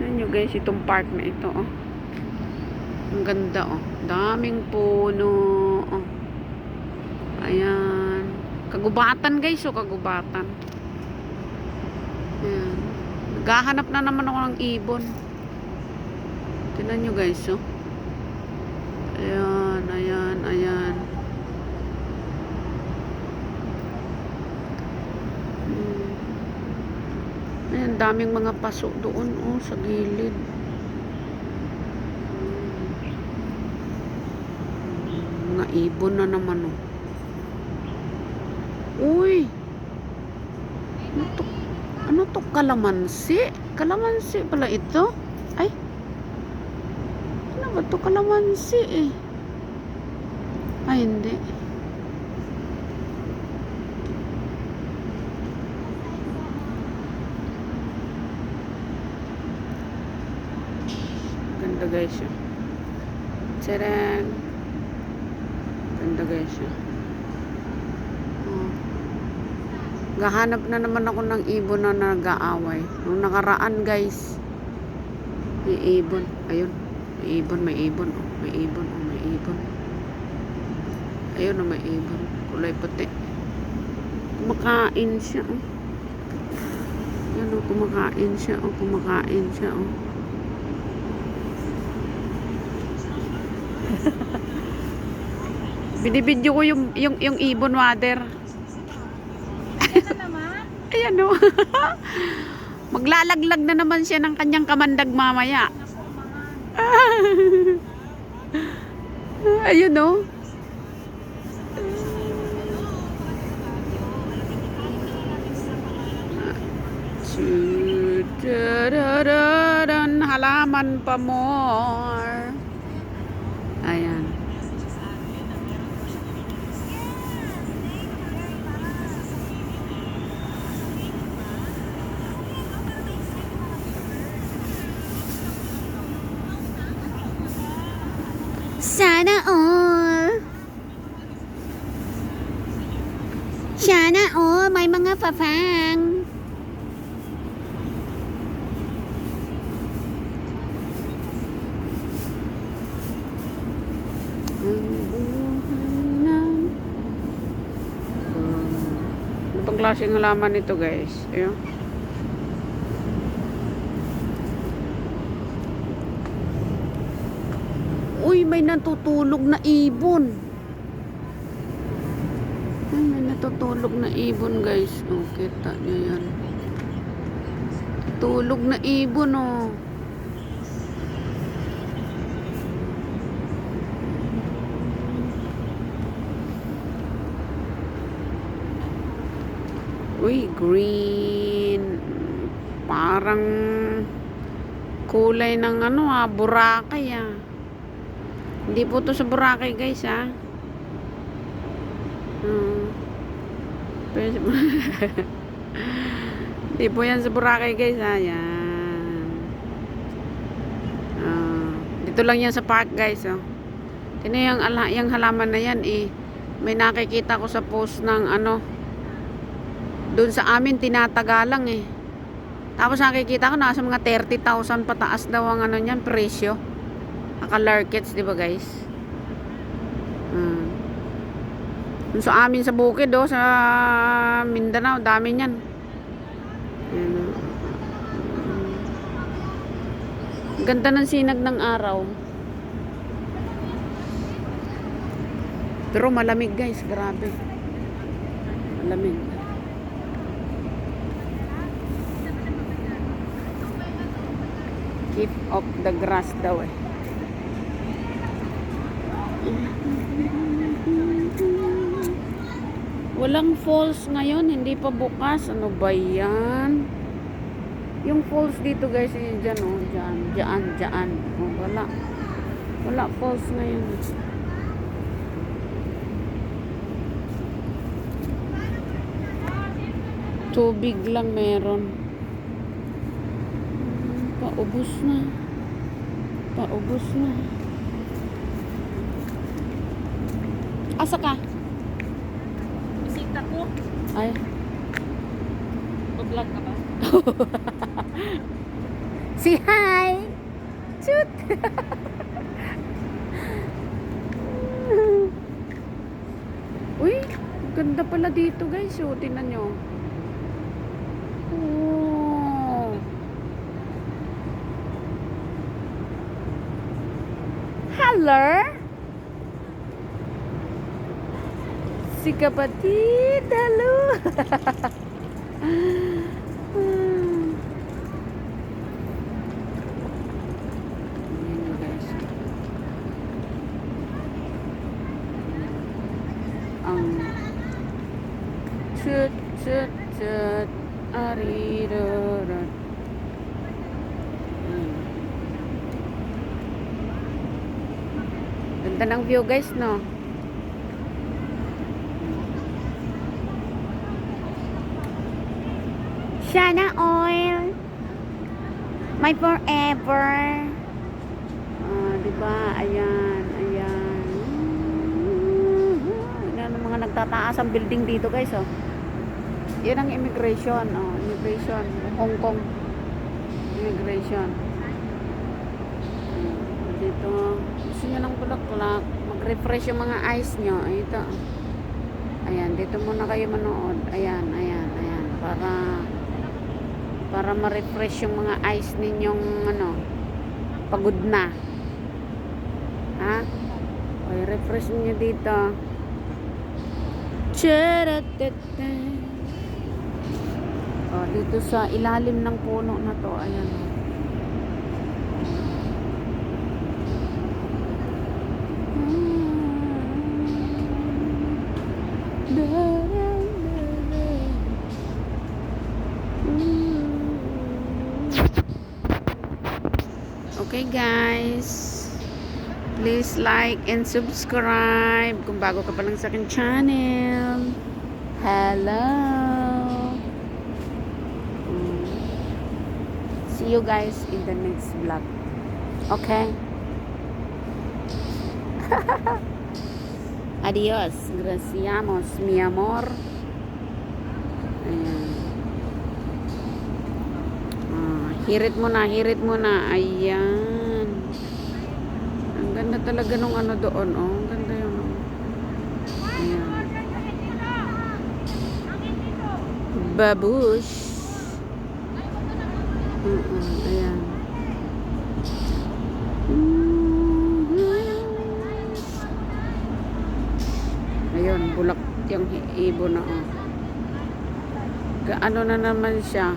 Tignan nyo guys, itong park na ito, oh. Ang ganda, oh. Daming puno, oh. Ayan. Kagubatan guys, oh. Kagubatan. Ayan. Naghahanap na naman ako ng ibon. Tignan nyo guys, oh. Ayan, ayan, ayan. Ayan, daming mga paso doon, oh, sa gilid. Mga ibon na naman, oh. Uy! Ano to? Kalamansi? Kalamansi pala ito? Ay! Ano ba to? Kalamansi, eh. Ay, hindi. Ganda guys yun. Tadaan! Ganda guys yun. Oh. Gahanap na naman ako ng ibon na nag-aaway. Nung nakaraan guys, may ibon. Ayun. May ibon, may ibon. Oh, may ibon, oh, may ibon. Ayun, oh, may ibon. Kulay puti. Kumakain siya, oh. Ayun, oh, kumakain siya, oh. Kumakain siya, oh. Binibidyo ko yung ibon, mother. Ayan, oh. Maglalaglag na naman siya ng kanyang kamandag mamaya. Ayun, oh. Halaman pa more. Ayan. Sana all. Sana all. May mga papang. Ano pang klaseng halaman nito guys? Ayun. Uy, may natutulog na ibon. Ay, may natutulog na ibon guys. Oh, kita nyo yan. Tulog na ibon, oh. Uy, green. Parang kulay ng ano, Boracay, ah. Hindi po to sa Boracay, guys, ah. Hindi po yan sa Boracay, guys, ah. Yan. Dito lang yan sa park, guys, oh. Tingnan yung halaman na yan, eh. May nakikita ko sa post ng ano, doon sa amin tinatagalang, eh. Tapos nakikita ko nasa mga 30,000 pataas daw ang ano niyan, presyo. Naka-larkets, di ba guys? Doon sa amin sa bukid, oh, sa Mindanao, dami niyan. Ganda ng sinag ng araw. Pero malamig guys, grabe. Malamig. Keep off the grass daw, eh. Walang falls ngayon, hindi pa bukas. Ano ba yan? Yung falls dito guys, yun dyan, oh. Dyan. Oh, wala falls ngayon. Tubig lang meron. Paubos na. Asa ka? Bisita ko. Ay. Mag-vlog ka ba? Say hi! Shoot! Uy, ganda pala dito guys. Oh, tingnan nyo. Oh. Hello? Si kapatid. Hello? Ayan guys. Ang chut chut chut arirorot. Ganda ng view guys, no? Sana oil. My forever. Diba? Ayan, ayan. Yan ang mga nagtataas ang building dito guys, oh. Yan ang immigration, oh. Immigration. Hong Kong. Immigration. Dito. Gusto nyo ng bulaklak. Mag-refresh yung mga eyes nyo. Ito. Ayan, dito muna kayo manood. Ayan, ayan, ayan. Para ma-refresh yung mga eyes ninyong ano, pagod na. Ha? O, refresh niyo dito. Charatata. O, dito sa ilalim ng puno na to. Ayan. Okay guys, please like and subscribe kung bago ka pa lang sa akin channel. Hello. See you guys in the next vlog. Okay. Adios, graciamos, mi amor. Ayan. Hirit mo na, hirit mo na. Ayan. Ang ganda talaga nung ano doon, oh. Ang ganda yun, oh. Ayan. Babush. Ayan. Ayun, bulak yung ibon na, oh. Ano na naman siya.